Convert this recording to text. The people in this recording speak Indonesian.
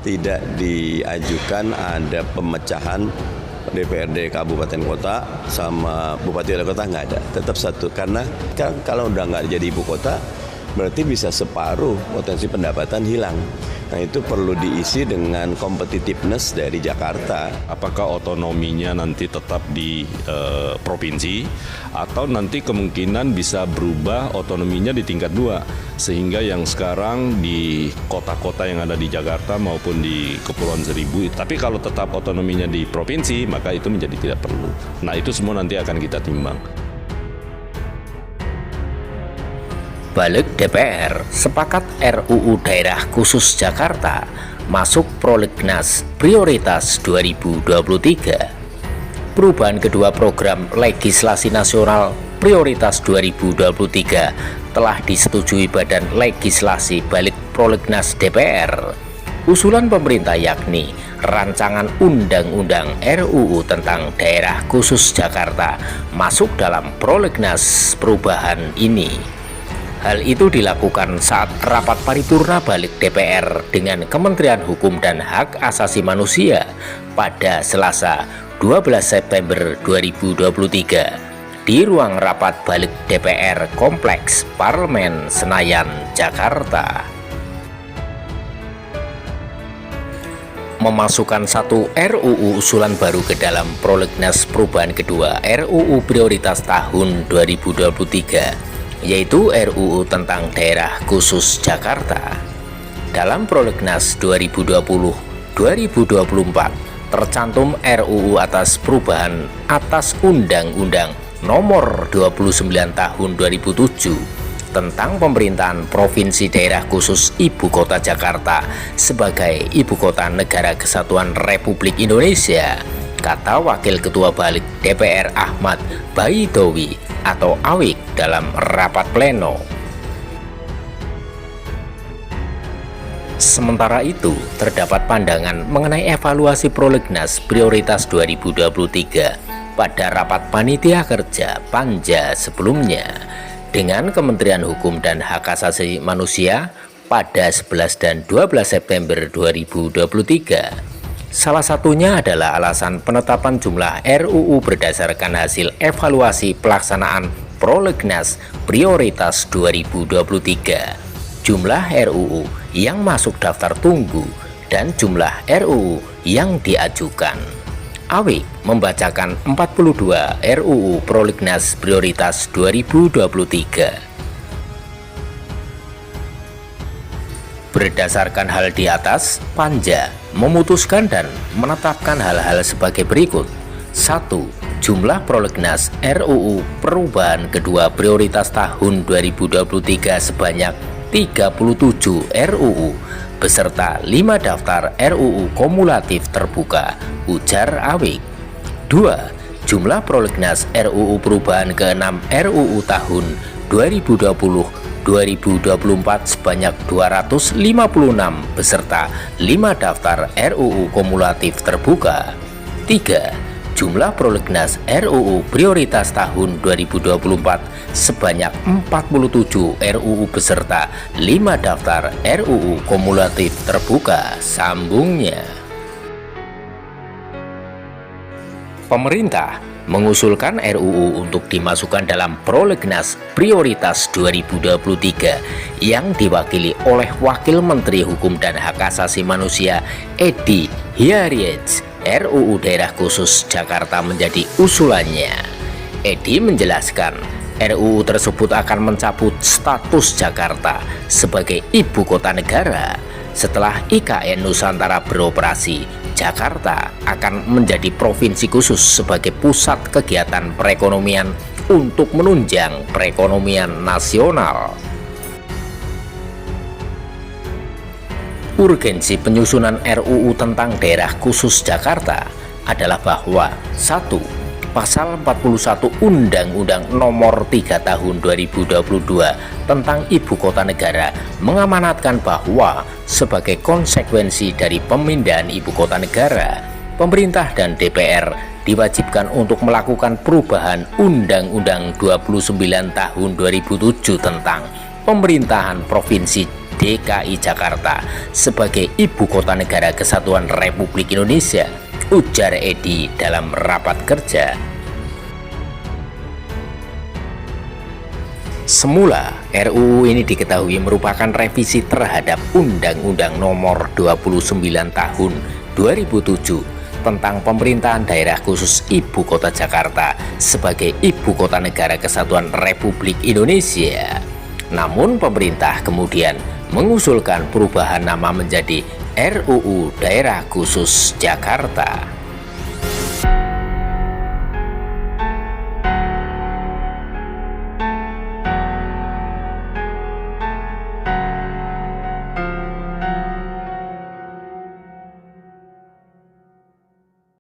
tidak diajukan ada pemecahan DPRD kabupaten kota sama bupati wali kota, nggak ada, tetap satu. Karena kan kalau udah nggak jadi ibu kota berarti bisa separuh potensi pendapatan hilang. Nah itu perlu diisi dengan competitiveness dari Jakarta. Apakah otonominya nanti tetap di provinsi atau nanti kemungkinan bisa berubah otonominya di tingkat 2 sehingga yang sekarang di kota-kota yang ada di Jakarta maupun di Kepulauan Seribu, tapi kalau tetap otonominya di provinsi maka itu menjadi tidak perlu. Nah itu semua nanti akan kita timbang. Balik DPR sepakat RUU Daerah Khusus Jakarta masuk prolegnas prioritas 2023. Perubahan kedua program legislasi nasional prioritas 2023 telah disetujui Badan Legislasi balik prolegnas DPR. Usulan pemerintah yakni rancangan undang-undang RUU tentang Daerah Khusus Jakarta masuk dalam prolegnas perubahan ini. Hal itu dilakukan saat rapat paripurna balik DPR dengan Kementerian Hukum dan Hak Asasi Manusia pada Selasa 12 September 2023 di ruang rapat balik DPR Kompleks Parlemen Senayan, Jakarta. Memasukkan satu RUU usulan baru ke dalam prolegnas perubahan kedua RUU prioritas tahun 2023, yaitu RUU tentang Daerah Khusus Jakarta. Dalam prolegnas 2020-2024 tercantum RUU atas perubahan atas Undang-Undang Nomor 29 Tahun 2007 tentang pemerintahan Provinsi Daerah Khusus Ibu Kota Jakarta sebagai Ibu Kota Negara Kesatuan Republik Indonesia, kata Wakil Ketua Balik DPR Ahmad Baidowi atau Awik dalam rapat pleno. Sementara itu, terdapat pandangan mengenai evaluasi prolegnas prioritas 2023 pada rapat panitia kerja Panja sebelumnya dengan Kementerian Hukum dan Hak Asasi Manusia pada 11 dan 12 September 2023. Salah satunya adalah alasan penetapan jumlah RUU berdasarkan hasil evaluasi pelaksanaan prolegnas prioritas 2023, jumlah RUU yang masuk daftar tunggu, dan jumlah RUU yang diajukan. Awik membacakan 42 RUU prolegnas prioritas 2023. Berdasarkan hal di atas, Panja memutuskan dan menetapkan hal-hal sebagai berikut. 1. Jumlah prolegnas RUU perubahan kedua prioritas tahun 2023 sebanyak 37 RUU beserta 5 daftar RUU kumulatif terbuka, ujar Awik. 2. Jumlah prolegnas RUU perubahan ke-6 RUU tahun 2020-2024 sebanyak 256 beserta 5 daftar RUU kumulatif terbuka. 3. Jumlah prolegnas RUU prioritas tahun 2024 sebanyak 47 RUU beserta 5 daftar RUU kumulatif terbuka, sambungnya. Pemerintah mengusulkan RUU untuk dimasukkan dalam prolegnas prioritas 2023 yang diwakili oleh Wakil Menteri Hukum dan Hak Asasi Manusia Edi Hiariej. RUU Daerah Khusus Jakarta menjadi usulannya. Edi menjelaskan RUU tersebut akan mencabut status Jakarta sebagai ibu kota negara. Setelah IKN Nusantara beroperasi, Jakarta akan menjadi provinsi khusus sebagai pusat kegiatan perekonomian untuk menunjang perekonomian nasional. Urgensi penyusunan RUU tentang Daerah Khusus Jakarta adalah bahwa 1. Pasal 41 Undang-Undang Nomor 3 Tahun 2022 tentang Ibu Kota Negara mengamanatkan bahwa sebagai konsekuensi dari pemindahan Ibu Kota Negara, pemerintah dan DPR diwajibkan untuk melakukan perubahan Undang-Undang 29 Tahun 2007 tentang Pemerintahan Provinsi DKI Jakarta sebagai Ibu Kota Negara Kesatuan Republik Indonesia, ujar Edi dalam rapat kerja. Semula, RUU ini diketahui merupakan revisi terhadap Undang-Undang Nomor 29 Tahun 2007 tentang pemerintahan daerah khusus Ibu Kota Jakarta sebagai Ibu Kota Negara Kesatuan Republik Indonesia. Namun pemerintah kemudian mengusulkan perubahan nama menjadi RUU Daerah Khusus Jakarta.